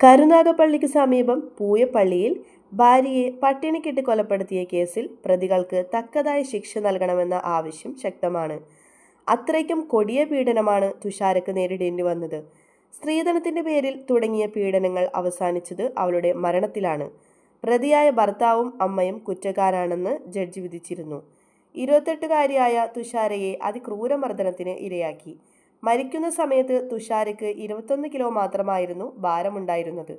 കരുനാഗപ്പള്ളിക്ക് സമീപം പൂയപ്പള്ളിയിൽ ഭാര്യയെ പട്ടിണിക്കിട്ട് കൊലപ്പെടുത്തിയ കേസിൽ പ്രതികൾക്ക് തക്കതായ ശിക്ഷ നൽകണമെന്ന ആവശ്യം ശക്തമാണ്. അത്രയ്ക്കും കൊടിയ പീഡനമാണ് തുഷാരക്ക് നേരിടേണ്ടി വന്നത്. സ്ത്രീധനത്തിന്റെ പേരിൽ തുടങ്ങിയ പീഡനങ്ങൾ അവസാനിച്ചത് അവളുടെ മരണത്തിലാണ്. പ്രതിയായ ഭർത്താവും അമ്മയും കുറ്റക്കാരാണെന്ന് ജഡ്ജി വിധിച്ചിരുന്നു. 28കാരിയായ തുഷാരയെ അതിക്രൂരമർദ്ദനത്തിന് ഇരയാക്കി. മരിക്കുന്ന സമയത്ത് തുഷാരയ്ക്ക് 21 കിലോ മാത്രമായിരുന്നു ഭാരമുണ്ടായിരുന്നത്.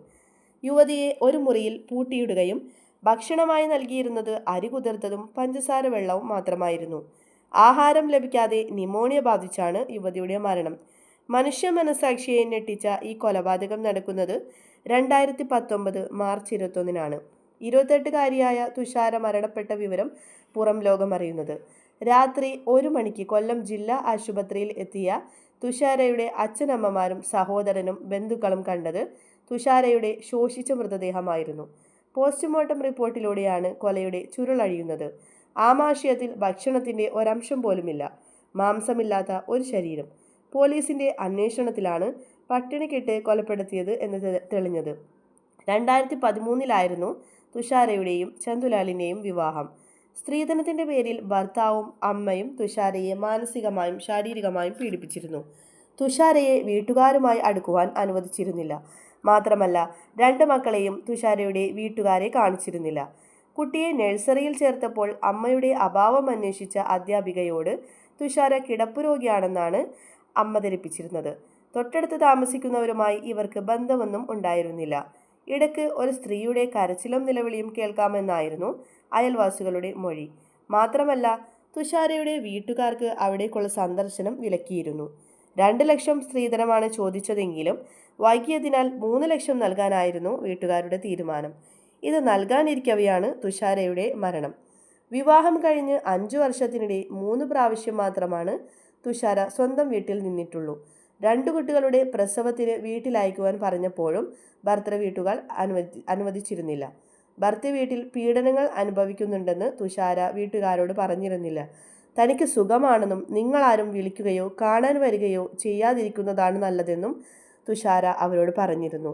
യുവതിയെ ഒരു മുറിയിൽ പൂട്ടിയിടുകയും ഭക്ഷണമായി നൽകിയിരുന്നത് അരി കുതിർത്തതും പഞ്ചസാര വെള്ളവും മാത്രമായിരുന്നു. ആഹാരം ലഭിക്കാതെ ന്യൂമോണിയ ബാധിച്ചാണ് യുവതിയുടെ മരണം. മനുഷ്യ മനസാക്ഷിയെ ഞെട്ടിച്ച ഈ കൊലപാതകം നടക്കുന്നത് 2019 മാർച്ച് 21-നാണ്. 28കാരിയായ തുഷാര മരണപ്പെട്ട വിവരം പുറം ലോകം അറിയുന്നത് രാത്രി 1 മണിക്ക് കൊല്ലം ജില്ലാ ആശുപത്രിയിൽ എത്തിയ തുഷാരയുടെ അച്ഛനമ്മമാരും സഹോദരനും ബന്ധുക്കളും കണ്ടത് തുഷാരയുടെ ശോഷിച്ച മൃതദേഹമായിരുന്നു. പോസ്റ്റ്മോർട്ടം റിപ്പോർട്ടിലൂടെയാണ് കൊലയുടെ ചുരുളഴിയുന്നത്. ആമാശയത്തിൽ ഭക്ഷണത്തിന്റെ ഒരംശം പോലുമില്ല. മാംസമില്ലാത്ത ഒരു ശരീരം. പോലീസിന്റെ അന്വേഷണത്തിലാണ് പട്ടിണിക്കിട്ട് കൊലപ്പെടുത്തിയത് എന്ന് തെളിഞ്ഞത്. 2013-ലായിരുന്നു തുഷാരയുടെയും ചന്തുലാലിന്റെയും വിവാഹം. സ്ത്രീധനത്തിന്റെ പേരിൽ ഭർത്താവും അമ്മയും തുഷാരയെ മാനസികമായും ശാരീരികമായും പീഡിപ്പിച്ചിരുന്നു. തുഷാരയെ വീട്ടുകാരുമായി അടുക്കുവാൻ അനുവദിച്ചിരുന്നില്ല. മാത്രമല്ല 2 മക്കളെയും തുഷാരയുടെ വീട്ടുകാരെ കാണിച്ചിരുന്നില്ല. കുട്ടിയെ നഴ്സറിയിൽ ചേർത്തപ്പോൾ അമ്മയുടെ അഭാവം അന്വേഷിച്ച അധ്യാപികയോട് തുഷാര കിടപ്പുരോഗിയാണെന്നാണ് അമ്മ ധരിപ്പിച്ചിരുന്നത്. തൊട്ടടുത്ത് താമസിക്കുന്നവരുമായി ഇവർക്ക് ബന്ധമൊന്നും ഉണ്ടായിരുന്നില്ല. ഇടയ്ക്ക് ഒരു സ്ത്രീയുടെ കരച്ചിലും നിലവിളിയും കേൾക്കാമെന്നായിരുന്നു അയൽവാസികളുടെ മൊഴി. മാത്രമല്ല തുഷാരയുടെ വീട്ടുകാർക്ക് അവിടേക്കുള്ള സന്ദർശനം വിലക്കിയിരുന്നു. 2 ലക്ഷം സ്ത്രീധനമാണ് ചോദിച്ചതെങ്കിലും വൈകിയതിനാൽ 3 ലക്ഷം നൽകാനായിരുന്നു വീട്ടുകാരുടെ തീരുമാനം. ഇത് നൽകാനിരിക്കവെയാണ് തുഷാരയുടെ മരണം. വിവാഹം കഴിഞ്ഞ് 5 വർഷത്തിനിടെ 3 പ്രാവശ്യം മാത്രമാണ് തുഷാര സ്വന്തം വീട്ടിൽ നിന്നിട്ടുള്ളൂ. 2 കുട്ടികളുടെ പ്രസവത്തിന് വീട്ടിലയക്കുവാൻ പറഞ്ഞപ്പോഴും ഭർത്തൃ വീട്ടുകാർ അനുവദിച്ചിരുന്നില്ല. ഭർത്തൃ വീട്ടിൽ പീഡനങ്ങൾ അനുഭവിക്കുന്നുണ്ടെന്ന് തുഷാര വീട്ടുകാരോട് പറഞ്ഞിരുന്നില്ല. തനിക്ക് സുഖമാണെന്നും നിങ്ങളാരും വിളിക്കുകയോ കാണാൻ വരികയോ ചെയ്യാതിരിക്കുന്നതാണ് നല്ലതെന്നും തുഷാര അവരോട് പറഞ്ഞിരുന്നു.